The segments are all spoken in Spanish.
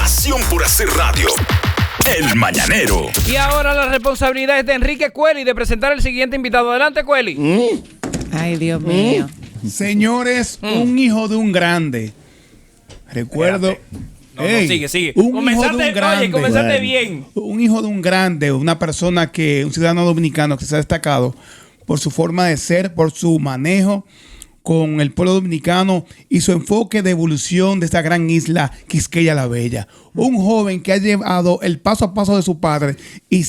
Pasión por hacer radio. El Mañanero. Y ahora la responsabilidad es de Enrique Cueli de presentar el siguiente invitado. Adelante, Cueli. Ay, Dios mío. Señores, un hijo de un grande. Recuerdo. No, sigue. Un hijo de un grande. Comenzaste bien. Un hijo de un grande, una persona un ciudadano dominicano que se ha destacado por su forma de ser, por su manejo con el pueblo dominicano y su enfoque de evolución de esta gran isla Quisqueya la Bella. Un joven que ha llevado el paso a paso de su padre y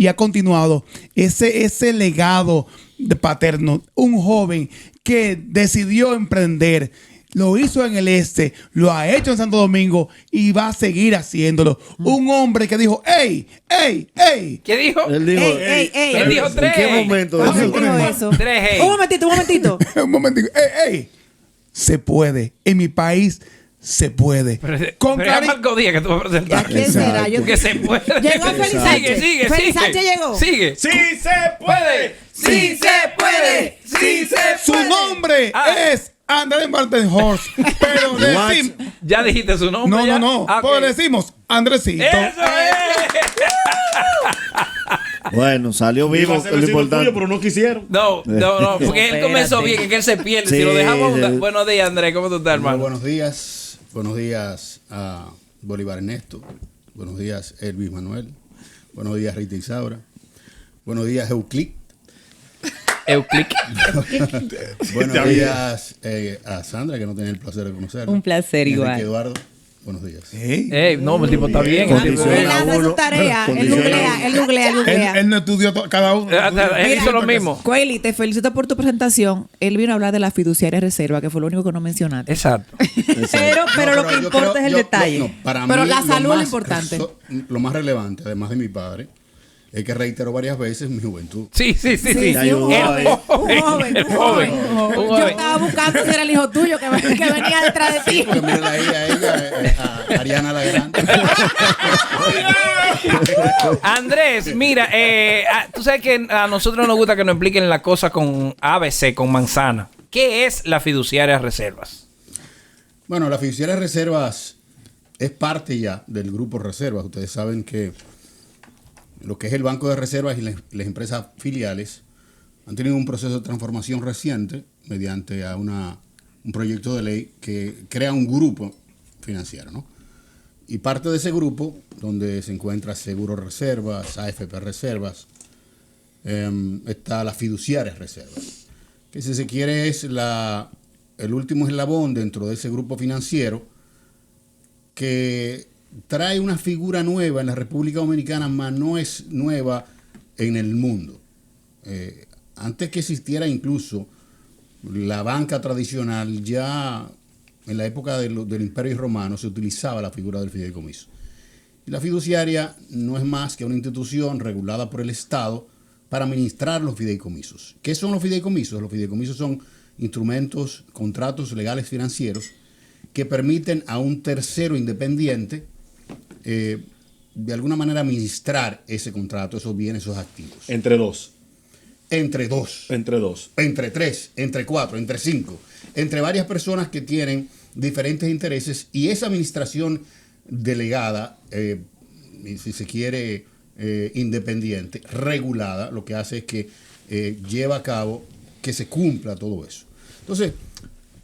ha continuado ese legado de paterno. Un joven que decidió emprender. Lo hizo en el este, lo ha hecho en Santo Domingo y va a seguir haciéndolo. Un hombre que dijo, ¡ey! ¿Qué dijo? Él dijo, Él dijo ¿en tres. qué momento? ¿Cómo dijo eso? Tres, ey. Un momentito. Un momentito. ¡Ey! Se puede. En mi país se puede. Pero es Marco Díaz que tú vas a presentar. ¿Qué será? Que se puede. Llegó Félix Sánchez. Sigue. Félix Sánchez llegó. Sigue. ¡Sí se puede! ¡Sí se puede! ¡Sí se puede! Su nombre es Andrés Martin Horst. Pero decimos... ¿Ya dijiste su nombre? No. Pues decimos Andresito. ¡Eso es! Bueno, salió vivo, es lo importante. Pero no quisieron. No, porque él comenzó bien, que él se pierde. Sí, si lo dejamos... sí. Buenos días, Andrés. ¿Cómo tú estás, hermano? Buenos días a Bolívar Ernesto. Buenos días, Elvis Manuel. Buenos días, Rita Isaura. Buenos días, Euclid. Buenos días a Sandra, que no tenía el placer de conocerla. Un placer Enrique igual. Eduardo, buenos días. No, el tipo está bien. Él hace su tarea. Él googlea. Él no estudió cada uno. Él hizo lo mismo. Cueli, te felicito por tu presentación. Él vino a hablar de la fiduciaria reserva, que fue lo único que no mencionaste. Exacto. Pero lo que importa es el detalle. Para pero mí, la salud es lo más importante. Lo más relevante, además de mi padre, es que reiteró varias veces mi juventud. Sí. Un joven. Yo estaba buscando si era el hijo tuyo que venía detrás de ti. Porque mira a ella, a Ariana la Grande. Andrés, mira, tú sabes que a nosotros nos gusta que nos expliquen la cosa con ABC, con manzana. ¿Qué es la fiduciaria reservas? Bueno, la fiduciaria reservas es parte ya del grupo Reservas. Ustedes saben que lo que es el Banco de Reservas y las empresas filiales han tenido un proceso de transformación reciente mediante a un proyecto de ley que crea un grupo financiero, ¿no? Y parte de ese grupo, donde se encuentra Seguro Reservas, AFP Reservas, está la fiduciaria reservas, que si se quiere es el último eslabón dentro de ese grupo financiero que trae una figura nueva en la República Dominicana, mas no es nueva en el mundo. Antes que existiera incluso la banca tradicional, ya en la época del Imperio Romano se utilizaba la figura del fideicomiso. Y la fiduciaria no es más que una institución regulada por el Estado para administrar los fideicomisos. ¿Qué son los fideicomisos? Los fideicomisos son instrumentos, contratos legales financieros que permiten a un tercero independiente de alguna manera administrar ese contrato, esos bienes, esos activos. Entre dos. Entre tres, entre cuatro, entre cinco, entre varias personas que tienen diferentes intereses, y esa administración delegada, si se quiere, independiente, regulada, lo que hace es que lleva a cabo que se cumpla todo eso. Entonces,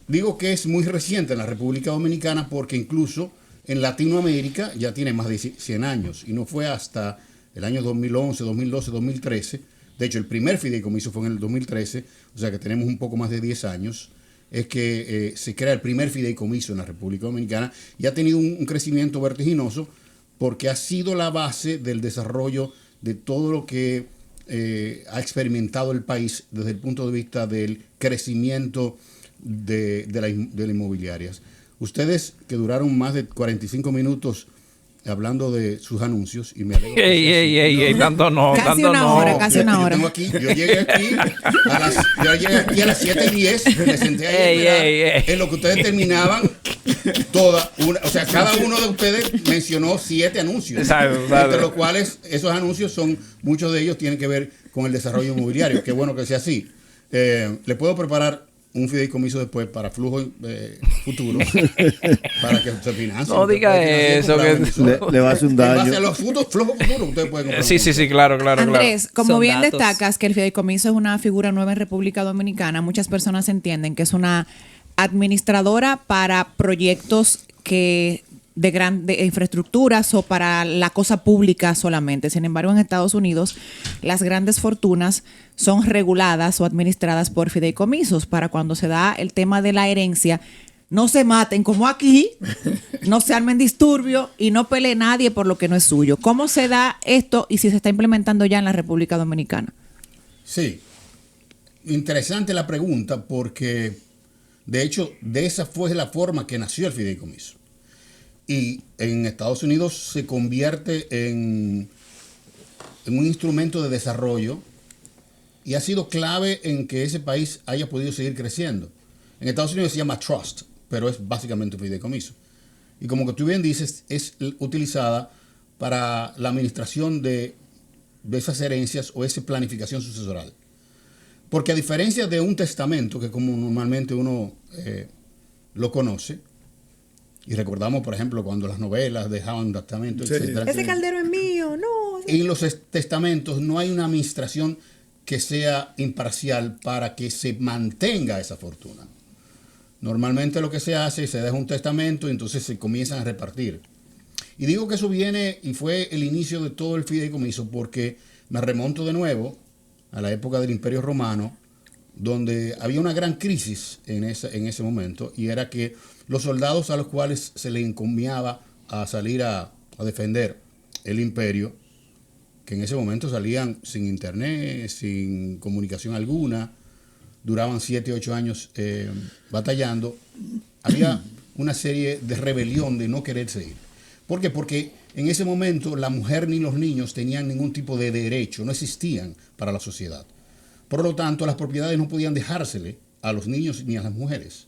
digo que es muy reciente en la República Dominicana porque incluso en Latinoamérica ya tiene más de 100 años y no fue hasta el año 2011, 2012, 2013. De hecho, el primer fideicomiso fue en el 2013, o sea que tenemos un poco más de 10 años. Es que se crea el primer fideicomiso en la República Dominicana y ha tenido un crecimiento vertiginoso porque ha sido la base del desarrollo de todo lo que ha experimentado el país desde el punto de vista del crecimiento de las inmobiliarias. Ustedes que duraron más de 45 minutos hablando de sus anuncios y me alegro. Tanto no. Casi una hora. Yo llegué aquí a las 7:10, me senté ahí en lo que ustedes terminaban cada uno de ustedes mencionó 7 anuncios. Exacto. Entre los cuales esos anuncios muchos de ellos tienen que ver con el desarrollo inmobiliario. Qué bueno que sea así. Le puedo preparar un fideicomiso después para flujo futuro para que se financie. No diga eso, que le va a hacer un daño. En base a los flujos futuros, ustedes pueden comprar. Sí, claro. Andrés, como Son bien datos. destacas que el fideicomiso es una figura nueva en República Dominicana, muchas personas entienden que es una administradora para proyectos que de infraestructuras o para la cosa pública solamente. Sin embargo, en Estados Unidos, las grandes fortunas son reguladas o administradas por fideicomisos para cuando se da el tema de la herencia. No se maten como aquí, no se armen disturbio y no pelee nadie por lo que no es suyo. ¿Cómo se da esto y si se está implementando ya en la República Dominicana? Sí. Interesante la pregunta porque, de hecho, de esa fue la forma que nació el fideicomiso. Y en Estados Unidos se convierte en un instrumento de desarrollo y ha sido clave en que ese país haya podido seguir creciendo. En Estados Unidos se llama trust, pero es básicamente un fideicomiso. Y como que tú bien dices, es utilizada para la administración de esas herencias o esa planificación sucesoral. Porque a diferencia de un testamento, que como normalmente uno lo conoce, y recordamos, por ejemplo, cuando las novelas dejaban testamento, etc. Ese caldero es mío, no. En los testamentos no hay una administración que sea imparcial para que se mantenga esa fortuna. Normalmente lo que se hace es se deja un testamento y entonces se comienzan a repartir. Y digo que eso viene y fue el inicio de todo el fideicomiso porque me remonto de nuevo a la época del Imperio Romano, donde había una gran crisis en ese momento, y era que los soldados a los cuales se les encomiaba a salir a defender el imperio, que en ese momento salían sin internet, sin comunicación alguna, duraban 7, 8 años batallando, había una serie de rebelión de no quererse ir. ¿Por qué? Porque en ese momento la mujer ni los niños tenían ningún tipo de derecho, no existían para la sociedad. Por lo tanto, las propiedades no podían dejársele a los niños ni a las mujeres.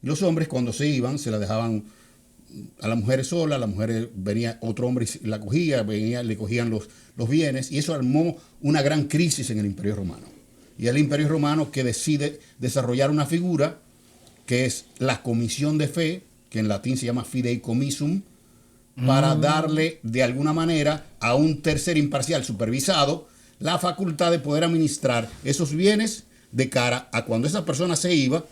Los hombres cuando se iban, se la dejaban a las mujeres solas, la mujer venía otro hombre y la cogía, le cogían los bienes, y eso armó una gran crisis en el Imperio Romano. Y el Imperio Romano que decide desarrollar una figura que es la comisión de fe, que en latín se llama fideicommissum, para darle de alguna manera a un tercer imparcial supervisado la facultad de poder administrar esos bienes de cara a cuando esa persona se iba,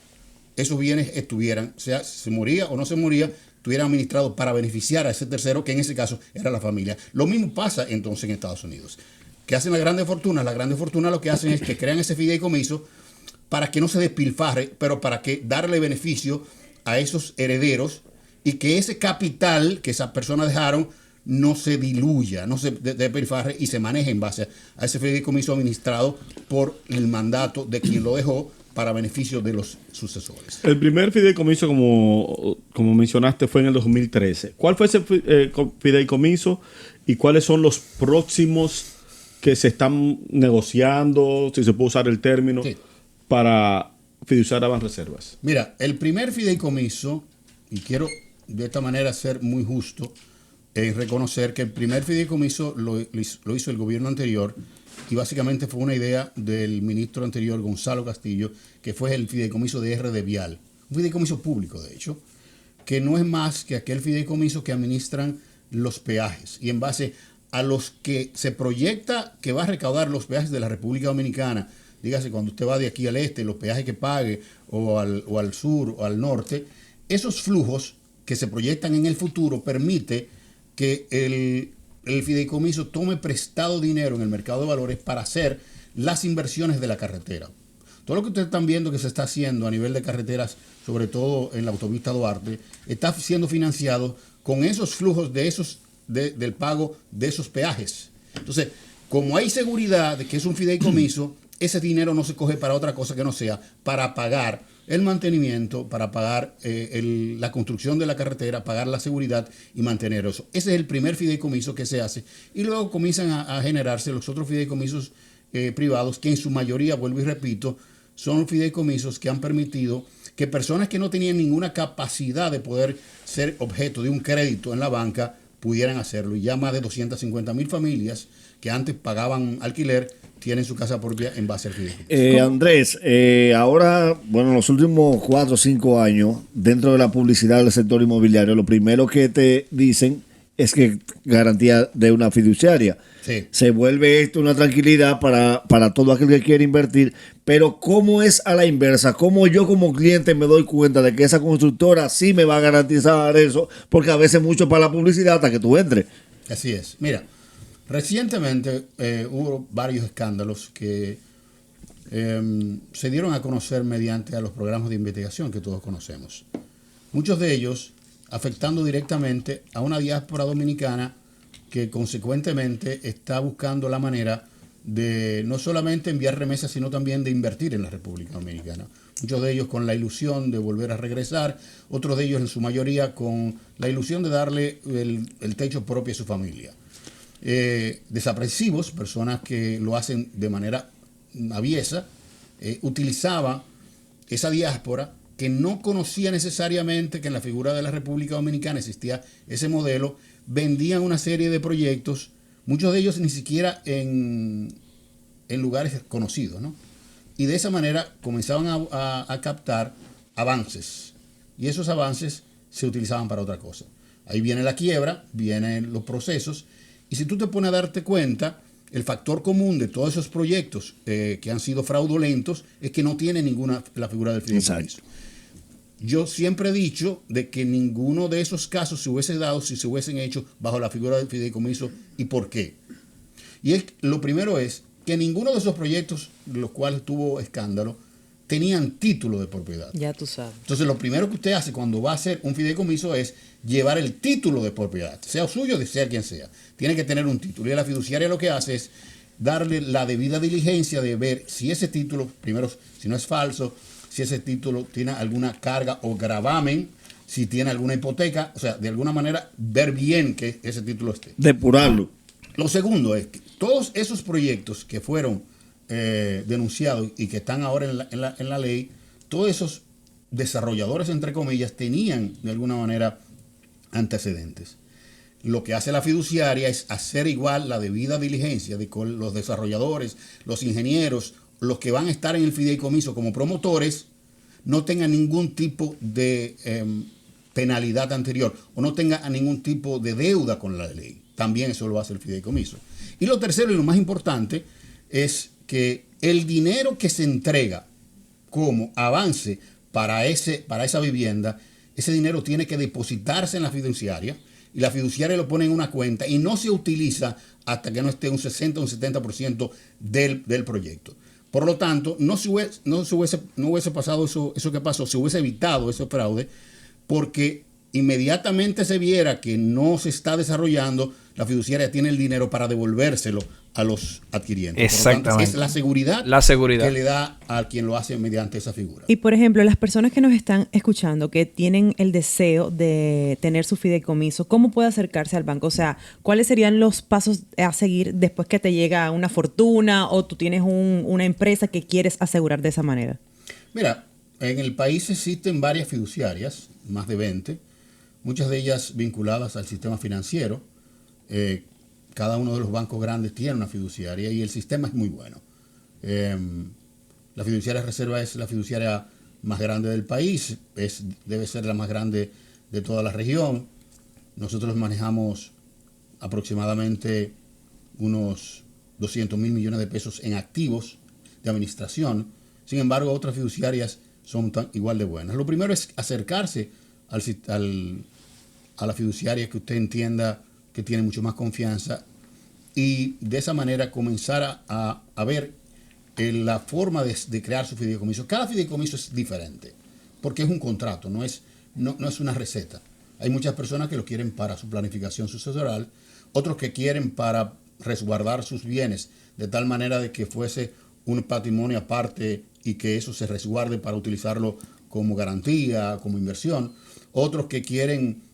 esos bienes estuvieran, sea se moría o no se moría, estuvieran administrados para beneficiar a ese tercero, que en ese caso era la familia. Lo mismo pasa entonces en Estados Unidos. ¿Qué hacen las grandes fortunas? Las grandes fortunas lo que hacen es que crean ese fideicomiso para que no se despilfarre, pero para que darle beneficio a esos herederos y que ese capital que esas personas dejaron no se diluya, no se despilfarre y se maneje en base a ese fideicomiso administrado por el mandato de quien lo dejó para beneficio de los sucesores. El primer fideicomiso, como mencionaste, fue en el 2013. ¿Cuál fue ese fideicomiso y cuáles son los próximos que se están negociando, si se puede usar el término, sí, para fiduciar a Banreservas? Mira, el primer fideicomiso, y quiero de esta manera ser muy justo, reconocer que el primer fideicomiso lo hizo el gobierno anterior y básicamente fue una idea del ministro anterior, Gonzalo Castillo, que fue el fideicomiso de R de Vial, un fideicomiso público de hecho, que no es más que aquel fideicomiso que administran los peajes y en base a los que se proyecta que va a recaudar los peajes de la República Dominicana, dígase cuando usted va de aquí al este, los peajes que pague o al sur o al norte, esos flujos que se proyectan en el futuro permite que el fideicomiso tome prestado dinero en el mercado de valores para hacer las inversiones de la carretera. Todo lo que ustedes están viendo que se está haciendo a nivel de carreteras, sobre todo en la autopista Duarte, está siendo financiado con esos flujos del pago de esos peajes. Entonces, como hay seguridad de que es un fideicomiso, ese dinero no se coge para otra cosa que no sea para pagar el mantenimiento, para pagar la construcción de la carretera, pagar la seguridad y mantener eso. Ese es el primer fideicomiso que se hace. Y luego comienzan a generarse los otros fideicomisos privados, que en su mayoría, vuelvo y repito, son fideicomisos que han permitido que personas que no tenían ninguna capacidad de poder ser objeto de un crédito en la banca pudieran hacerlo. Y ya más de 250,000 familias que antes pagaban alquiler tienen su casa propia en base al fideicomiso. Andrés, ahora, bueno, en los últimos 4 o 5 años, dentro de la publicidad del sector inmobiliario, lo primero que te dicen es que garantía de una fiduciaria. Sí. Se vuelve esto una tranquilidad para todo aquel que quiere invertir, pero ¿cómo es a la inversa? ¿Cómo yo como cliente me doy cuenta de que esa constructora sí me va a garantizar eso? Porque a veces mucho para la publicidad hasta que tú entres. Así es. Mira, recientemente hubo varios escándalos que se dieron a conocer mediante a los programas de investigación que todos conocemos. Muchos de ellos afectando directamente a una diáspora dominicana que consecuentemente está buscando la manera de no solamente enviar remesas, sino también de invertir en la República Dominicana. Muchos de ellos con la ilusión de volver a regresar, otros de ellos en su mayoría con la ilusión de darle el techo propio a su familia. Desaprensivos, personas que lo hacen de manera aviesa, utilizaban esa diáspora que no conocía necesariamente que en la figura de la República Dominicana existía ese modelo, vendían una serie de proyectos, muchos de ellos ni siquiera en lugares conocidos, ¿no? Y de esa manera comenzaban a captar avances, y esos avances se utilizaban para otra cosa. Ahí viene la quiebra, vienen los procesos, y si tú te pones a darte cuenta, el factor común de todos esos proyectos que han sido fraudulentos es que no tiene ninguna la figura del fideicomiso. Yo siempre he dicho de que ninguno de esos casos se hubiese dado si se hubiesen hecho bajo la figura del fideicomiso. ¿Y por qué? Lo primero es que ninguno de esos proyectos, de los cuales tuvo escándalo, tenían título de propiedad. Ya tú sabes. Entonces, lo primero que usted hace cuando va a hacer un fideicomiso es llevar el título de propiedad, sea suyo, sea quien sea. Tiene que tener un título. Y la fiduciaria lo que hace es darle la debida diligencia de ver si ese título, primero, si no es falso, si ese título tiene alguna carga o gravamen, si tiene alguna hipoteca, o sea, de alguna manera ver bien que ese título esté. Depurarlo. Lo segundo es que todos esos proyectos que fueron denunciados y que están ahora en la ley, todos esos desarrolladores, entre comillas, tenían de alguna manera antecedentes. Lo que hace la fiduciaria es hacer igual la debida diligencia de con los desarrolladores, los ingenieros, los que van a estar en el fideicomiso como promotores, no tengan ningún tipo de penalidad anterior o no tengan ningún tipo de deuda con la ley. También eso lo hace el fideicomiso. Y lo tercero y lo más importante es que el dinero que se entrega como avance para esa vivienda, ese dinero tiene que depositarse en la fiduciaria y la fiduciaria lo pone en una cuenta y no se utiliza hasta que no esté un 60 o un 70% del proyecto. Por lo tanto, no hubiese pasado eso que pasó, se hubiese evitado ese fraude, porque inmediatamente se viera que no se está desarrollando, la fiduciaria tiene el dinero para devolvérselo a los adquirientes. Exactamente. Por lo tanto, es la seguridad que le da a quien lo hace mediante esa figura. Y por ejemplo, las personas que nos están escuchando, que tienen el deseo de tener su fideicomiso, ¿cómo puede acercarse al banco? O sea, ¿cuáles serían los pasos a seguir después que te llega una fortuna o tú tienes una empresa que quieres asegurar de esa manera? Mira, en el país existen varias fiduciarias, más de 20, muchas de ellas vinculadas al sistema financiero. Cada uno de los bancos grandes tiene una fiduciaria y el sistema es muy bueno. La fiduciaria Reserva es la fiduciaria más grande del país, debe ser la más grande de toda la región. Nosotros manejamos aproximadamente unos 200 mil millones de pesos en activos de administración. Sin embargo, otras fiduciarias son igual de buenas. Lo primero es acercarse a la fiduciaria que usted entienda que tiene mucho más confianza y de esa manera comenzar a ver la forma de crear su fideicomiso. Cada fideicomiso es diferente porque es un contrato, no es una receta. Hay muchas personas que lo quieren para su planificación sucesoral, otros que quieren para resguardar sus bienes de tal manera de que fuese un patrimonio aparte y que eso se resguarde para utilizarlo como garantía, como inversión. Otros que quieren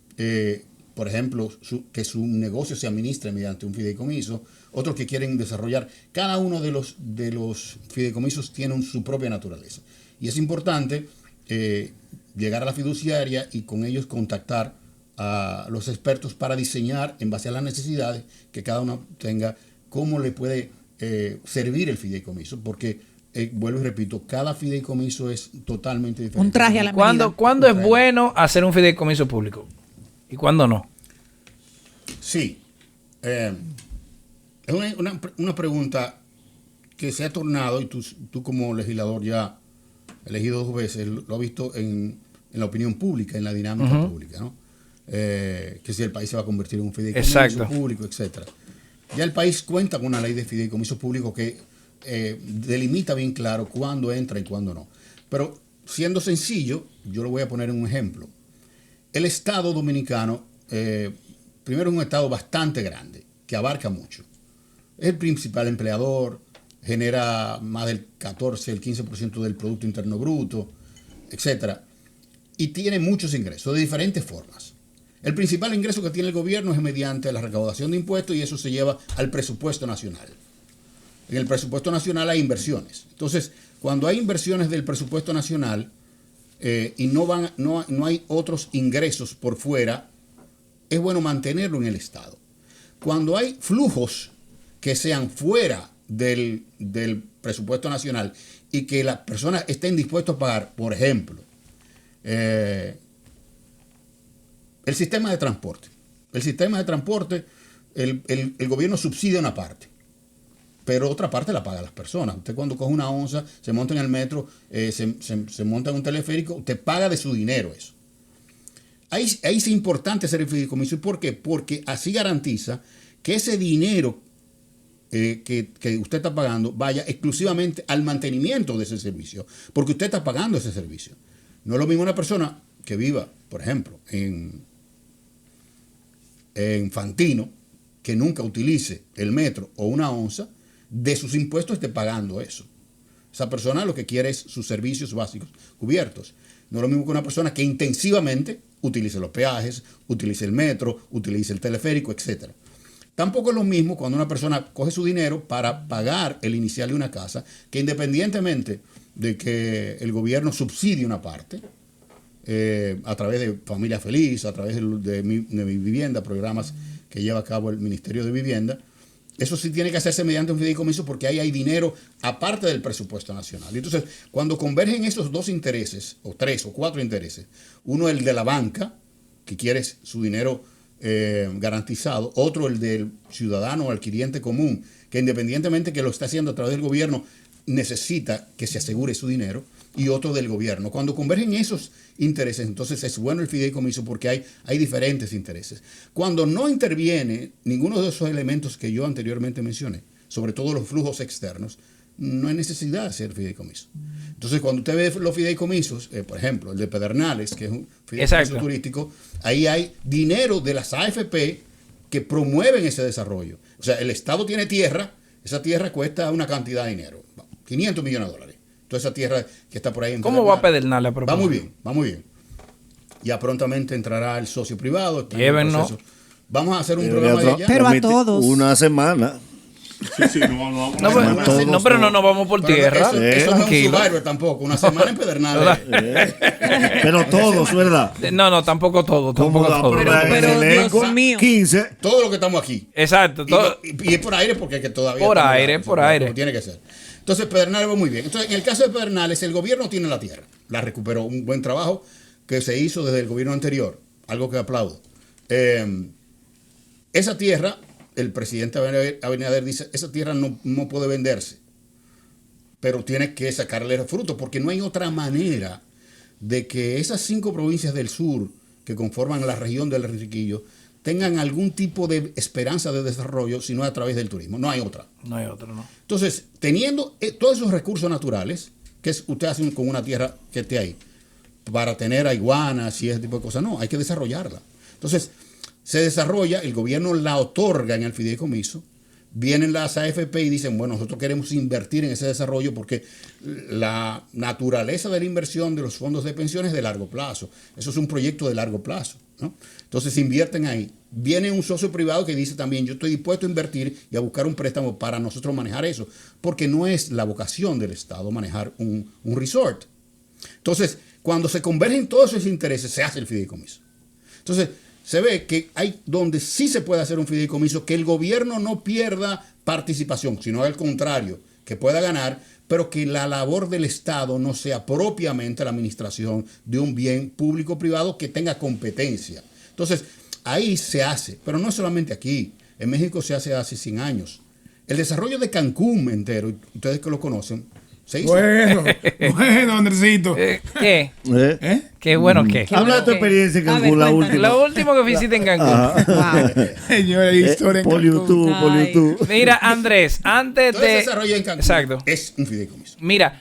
por ejemplo, que su negocio se administre mediante un fideicomiso, otros que quieren desarrollar. Cada uno de los fideicomisos tiene su propia naturaleza. Y es importante llegar a la fiduciaria y con ellos contactar a los expertos para diseñar, en base a las necesidades que cada uno tenga, cómo le puede servir el fideicomiso, porque, vuelvo y repito, cada fideicomiso es totalmente diferente. Un traje a la medida. ¿Cuándo es bueno hacer un fideicomiso público? ¿Y cuándo no? Sí. Es una pregunta que se ha tornado, y tú como legislador ya elegido 2 veces, lo has visto en la opinión pública, en la dinámica pública, ¿no? Que si el país se va a convertir en un fideicomiso público, etcétera. Ya el país cuenta con una ley de fideicomiso público que delimita bien claro cuándo entra y cuándo no. Pero siendo sencillo, yo lo voy a poner en un ejemplo. El Estado dominicano, primero es un Estado bastante grande, que abarca mucho. Es el principal empleador, genera más del 14, el 15% del Producto Interno Bruto, etcétera. Y tiene muchos ingresos de diferentes formas. El principal ingreso que tiene el gobierno es mediante la recaudación de impuestos, y eso se lleva al presupuesto nacional. En el presupuesto nacional hay inversiones. Entonces, cuando hay inversiones del presupuesto nacional y no hay otros ingresos por fuera, es bueno mantenerlo en el Estado. Cuando hay flujos que sean fuera del presupuesto nacional y que las personas estén dispuestas a pagar, por ejemplo, el sistema de transporte. El sistema de transporte, el gobierno subsidia una parte, pero otra parte la pagan las personas. Usted cuando coge una onza, se monta en el metro, se monta en un teleférico, usted paga de su dinero eso. Ahí es importante hacer el fideicomiso. ¿Y por qué? Porque así garantiza que ese dinero que usted está pagando vaya exclusivamente al mantenimiento de ese servicio, porque usted está pagando ese servicio. No es lo mismo una persona que viva, por ejemplo, en Fantino, que nunca utilice el metro o una onza, de sus impuestos esté pagando eso. Esa persona lo que quiere es sus servicios básicos cubiertos. No es lo mismo que una persona que intensivamente utilice los peajes, utilice el metro, utilice el teleférico, etc. Tampoco es lo mismo cuando una persona coge su dinero para pagar el inicial de una casa, que independientemente de que el gobierno subsidie una parte, a través de Familia Feliz, a través de mi vivienda, programas que lleva a cabo el Ministerio de Vivienda, eso sí tiene que hacerse mediante un fideicomiso, porque ahí hay dinero aparte del presupuesto nacional. Entonces, cuando convergen esos 2 intereses, o 3 o 4 intereses, uno el de la banca, que quiere su dinero garantizado, otro el del ciudadano o adquiriente común, que independientemente que lo está haciendo a través del gobierno, necesita que se asegure su dinero, y otro del gobierno. Cuando convergen esos intereses, entonces es bueno el fideicomiso, porque hay diferentes intereses. Cuando no interviene ninguno de esos elementos que yo anteriormente mencioné, sobre todo los flujos externos, no hay necesidad de hacer fideicomiso. Entonces, cuando usted ve los fideicomisos, por ejemplo, el de Pedernales, que es un fideicomiso turístico, ahí hay dinero de las AFP que promueven ese desarrollo. O sea, el Estado tiene tierra, esa tierra cuesta una cantidad de dinero, $500 millones. Toda esa tierra que está por ahí. ¿Cómo va a Pedernales? Va muy bien, va muy bien. Ya prontamente entrará el socio privado. Llévenos. Vamos a hacer un programa de allá. Pero a todos. Una semana. Sí, no, pero no nos vamos por tierra. Eso no es un Survivor tampoco. Una semana en Pedernales. Pero todos, ¿verdad? No, tampoco todo. Tampoco todo. Pero Dios mío. 15. Todo lo que estamos aquí. Exacto. Y es por aire, porque es que todavía. Por aire. Como tiene que ser. Entonces, Pedernales va muy bien. Entonces, en el caso de Pedernales, el gobierno tiene la tierra. La recuperó. Un buen trabajo que se hizo desde el gobierno anterior. Algo que aplaudo. Esa tierra, el presidente Abinader dice, esa tierra no puede venderse. Pero tiene que sacarle el fruto, porque no hay otra manera de que esas 5 provincias del sur que conforman la región del Enriquillo tengan algún tipo de esperanza de desarrollo, si no a través del turismo. No hay otra. No. Entonces, teniendo todos esos recursos naturales, que usted hace con una tierra que esté ahí, para tener a iguanas y ese tipo de cosas, no, hay que desarrollarla. Entonces, se desarrolla, el gobierno la otorga en el fideicomiso, vienen las AFP y dicen, bueno, nosotros queremos invertir en ese desarrollo porque la naturaleza de la inversión de los fondos de pensiones es de largo plazo. Eso es un proyecto de largo plazo, ¿no? Entonces invierten ahí. Viene un socio privado que dice también, yo estoy dispuesto a invertir y a buscar un préstamo para nosotros manejar eso, porque no es la vocación del Estado manejar un resort. Entonces, cuando se convergen todos esos intereses, se hace el fideicomiso. Entonces, se ve que hay donde sí se puede hacer un fideicomiso, que el gobierno no pierda participación, sino al contrario, que pueda ganar, pero que la labor del Estado no sea propiamente la administración de un bien público-privado que tenga competencia. Entonces, ahí se hace, pero no solamente aquí. En México se hace 100 años. El desarrollo de Cancún entero, ustedes que lo conocen, se hizo. Bueno, Andresito. ¿Qué? ¿Eh? ¿Qué bueno qué? Habla de tu experiencia en Cancún, la última. Lo último que visité en Cancún. Wow. Señora, historia en Por Cancún. YouTube, por Ay. YouTube. Mira, Andrés, antes Todo ese de... desarrollo en Cancún Exacto. es un fideicomiso. Mira,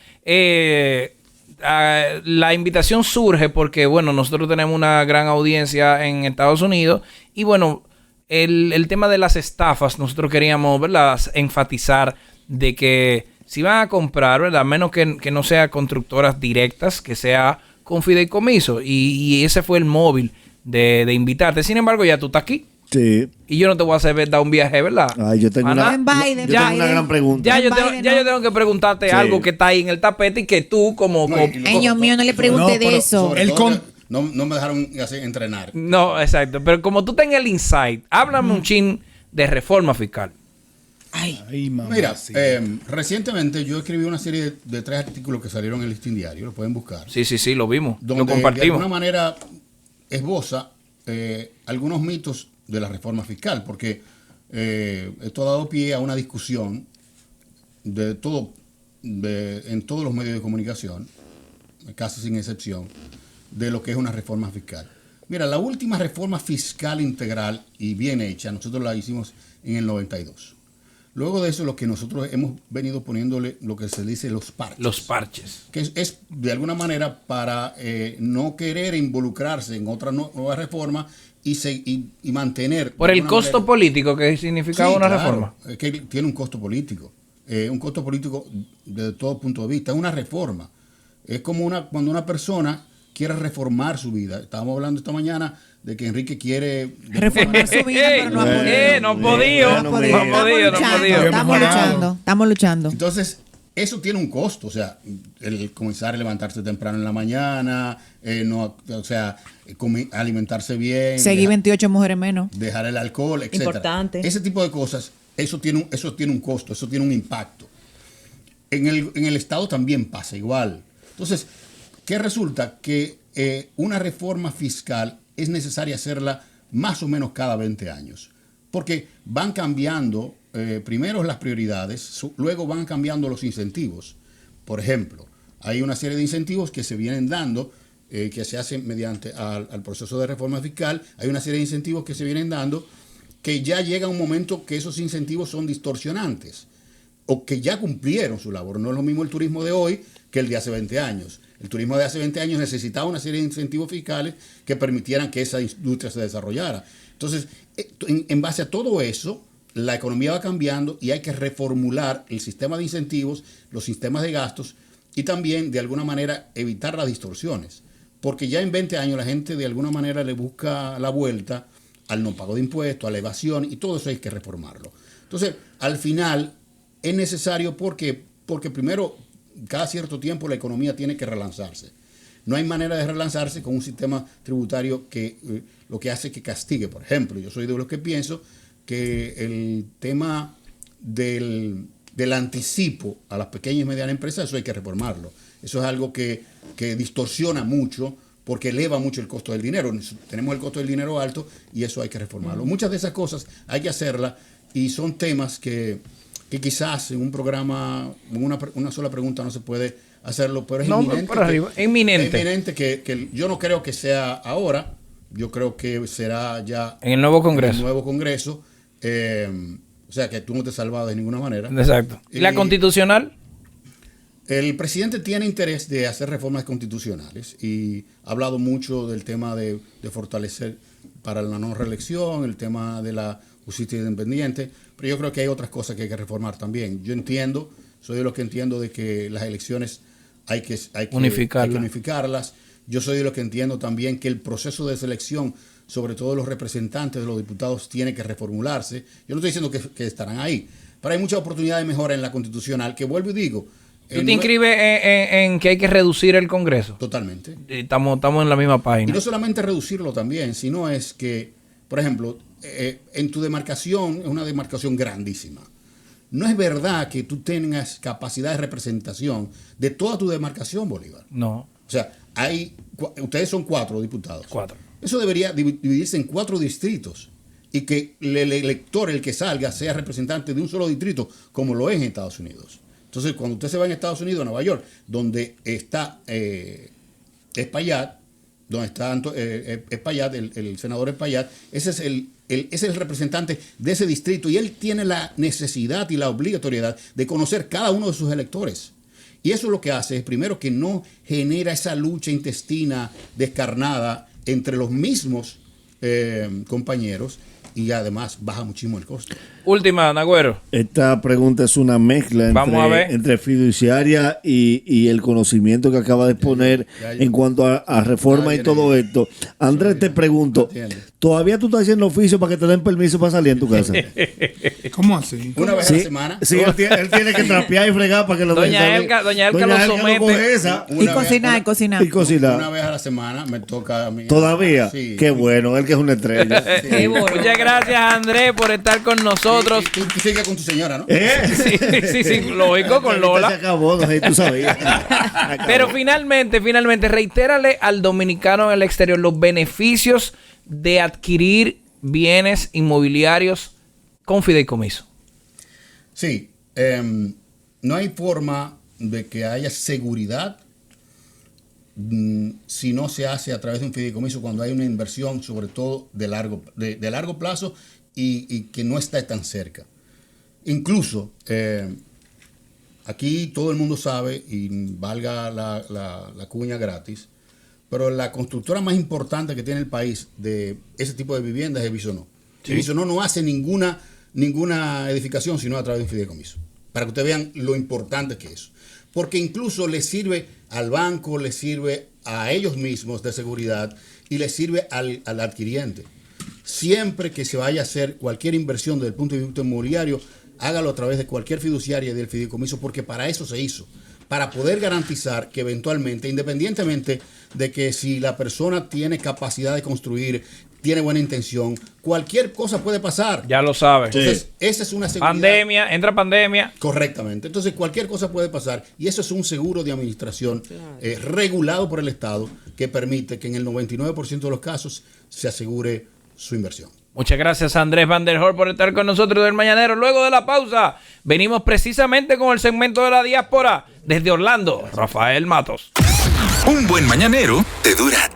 la invitación surge porque, bueno, nosotros tenemos una gran audiencia en Estados Unidos y, bueno, el tema de las estafas, nosotros queríamos, ¿verdad?, enfatizar de que si van a comprar, ¿verdad?, menos que no sea constructoras directas, que sea con fideicomiso. Y ese fue el móvil de invitarte. Sin embargo, ya tú estás aquí. Sí. Y yo no te voy a hacer dar un viaje, ¿verdad? Ay, yo tengo Ana, una, Biden, yo tengo una Biden. gran pregunta. Ya yo Biden, tengo que preguntarte Sí. algo que está ahí en el tapete y que tú como... No, como- y Ay, Dios mío, no le pregunte No, de pero eso. Sobre El todo con- que no me dejaron hacer entrenar. No, exacto. Pero como tú tengas el insight, háblame un chin de reforma fiscal. Ay, mamá. Mira, sí. recientemente yo escribí una serie de 3 artículos que salieron en el Listín Diario, lo pueden buscar. Sí, lo vimos. Donde Lo de compartimos. alguna manera esboza algunos mitos de la reforma fiscal, porque esto ha dado pie a una discusión en todos los medios de comunicación, casi sin excepción, de lo que es una reforma fiscal. Mira, la última reforma fiscal integral y bien hecha, nosotros la hicimos en el 92. Luego de eso, lo que nosotros hemos venido poniéndole lo que se dice los parches. Los parches. Que es de alguna manera para no querer involucrarse en otra nueva reforma y mantener... Por de el alguna costo manera- político que significaba Sí, una claro, reforma. es que tiene un costo político. Un costo político desde todo punto de vista. Es una reforma. Es como cuando una persona quiere reformar su vida. Estábamos hablando esta mañana de que Enrique quiere... Reformar su vida, pero no ha podido. No ha podido. No No ha ha podido. Estamos luchando. Entonces, eso tiene un costo. O sea, el comenzar a levantarse temprano en la mañana, alimentarse bien. Seguí 28 mujeres menos. Dejar el alcohol, etc. Importante. Ese tipo de cosas, eso tiene un costo, eso tiene un impacto. En el Estado también pasa igual. Entonces, ¿qué resulta? Que una reforma fiscal es necesaria hacerla más o menos cada 20 años. Porque van cambiando primero las prioridades, luego van cambiando los incentivos. Por ejemplo, hay una serie de incentivos que se vienen dando, que se hacen mediante al proceso de reforma fiscal. Hay una serie de incentivos que se vienen dando que ya llega un momento que esos incentivos son distorsionantes o que ya cumplieron su labor. No es lo mismo el turismo de hoy que el de hace 20 años. El turismo de hace 20 años necesitaba una serie de incentivos fiscales que permitieran que esa industria se desarrollara. Entonces, en base a todo eso, la economía va cambiando y hay que reformular el sistema de incentivos, los sistemas de gastos y también, de alguna manera, evitar las distorsiones. Porque ya en 20 años la gente, de alguna manera, le busca la vuelta al no pago de impuestos, a la evasión, y todo eso hay que reformarlo. Entonces, al final, es necesario porque primero, cada cierto tiempo la economía tiene que relanzarse. No hay manera de relanzarse con un sistema tributario que lo que hace es que castigue. Por ejemplo, yo soy de los que pienso que el tema del anticipo a las pequeñas y medianas empresas, eso hay que reformarlo. Eso es algo que distorsiona mucho porque eleva mucho el costo del dinero. Tenemos el costo del dinero alto y eso hay que reformarlo. Muchas de esas cosas hay que hacerlas y son temas que quizás en un programa, en una sola pregunta no se puede hacerlo, pero es No, inminente. por arriba. Inminente. Es inminente que yo no creo que sea ahora, yo creo que será ya En el nuevo Congreso. en el nuevo Congreso. O sea, que tú no te salvas de ninguna manera. Exacto. ¿Y la constitucional? El presidente tiene interés de hacer reformas constitucionales y ha hablado mucho del tema de fortalecer para la no reelección, el tema de la justicia independiente, pero yo creo que hay otras cosas que hay que reformar también. Yo entiendo, soy de los que entiendo de que las elecciones hay que unificarlas. Yo soy de los que entiendo también que el proceso de selección, sobre todo los representantes de los diputados, tiene que reformularse. Yo no estoy diciendo que estarán ahí, pero hay mucha oportunidad de mejora en la constitucional, que vuelvo y digo, ¿Tú te inscribes en que hay que reducir el Congreso? Totalmente. Estamos en la misma Y página. no solamente reducirlo también, sino es que, por ejemplo, en tu demarcación, es una demarcación grandísima. No es verdad que tú tengas capacidad de representación de toda tu demarcación, Bolívar. No. O sea, ustedes son 4 diputados. 4. Eso debería dividirse en 4 distritos y que el elector, el que salga, sea representante de un solo distrito, como lo es en Estados Unidos. Entonces, cuando usted se va en Estados Unidos, a Nueva York, donde está Espaillat, donde está Espaillat, el senador Espaillat, ese es el representante de ese distrito y él tiene la necesidad y la obligatoriedad de conocer cada uno de sus electores. Y eso lo que hace es, primero, que no genera esa lucha intestina descarnada entre los mismos compañeros y además baja muchísimo el costo. Última, Nagüero. Esta pregunta es una mezcla Vamos a ver. entre fiduciaria y el conocimiento que acaba de exponer en cuanto a reforma y todo esto. Andrés, te pregunto, ¿todavía tú estás haciendo oficio para que te den permiso para salir en tu casa? ¿Cómo así? Una vez a la semana. Sí, él tiene que trapear y fregar para que lo Doña dejen Elka salir. lo somete. coge esa. Y cocinar, cocinar. Y cocinar. Una vez a la semana me toca a mí. ¿Todavía? Sí. Qué bueno, él que es una estrella. Qué bueno. Muchas gracias, Andrés, por estar con nosotros. Tú sigues con tu señora, ¿no? Sí, lógico, con Se Lola. acabó, no sé si tú sabías. Pero finalmente, reitérale al dominicano en el exterior los beneficios de adquirir bienes inmobiliarios con fideicomiso. Sí. No hay forma de que haya seguridad si no se hace a través de un fideicomiso cuando hay una inversión, sobre todo de largo plazo y que no está tan cerca. Incluso, aquí todo el mundo sabe, y valga la cuña gratis, pero la constructora más importante que tiene el país de ese tipo de viviendas es Bisonó. Sí. Bisonó no hace ninguna edificación sino a través de un fideicomiso. Para que ustedes vean lo importante que es. Porque incluso les sirve al banco, les sirve a ellos mismos de seguridad y les sirve al adquiriente. Siempre que se vaya a hacer cualquier inversión desde el punto de vista inmobiliario, hágalo a través de cualquier fiduciaria del fideicomiso, porque para eso se hizo, para poder garantizar que eventualmente, independientemente de que si la persona tiene capacidad de construir, tiene buena intención, cualquier cosa puede pasar. Ya lo sabes. Entonces, esa es una seguridad. Entra pandemia. Correctamente. Entonces, cualquier cosa puede pasar y eso es un seguro de administración regulado por el Estado que permite que en el 99% de los casos se asegure su inversión. Muchas gracias, Andrés Van der Hoorn, por estar con nosotros del Mañanero. Luego de la pausa, venimos precisamente con el segmento de la diáspora. Desde Orlando, Rafael Matos. Un buen mañanero te dura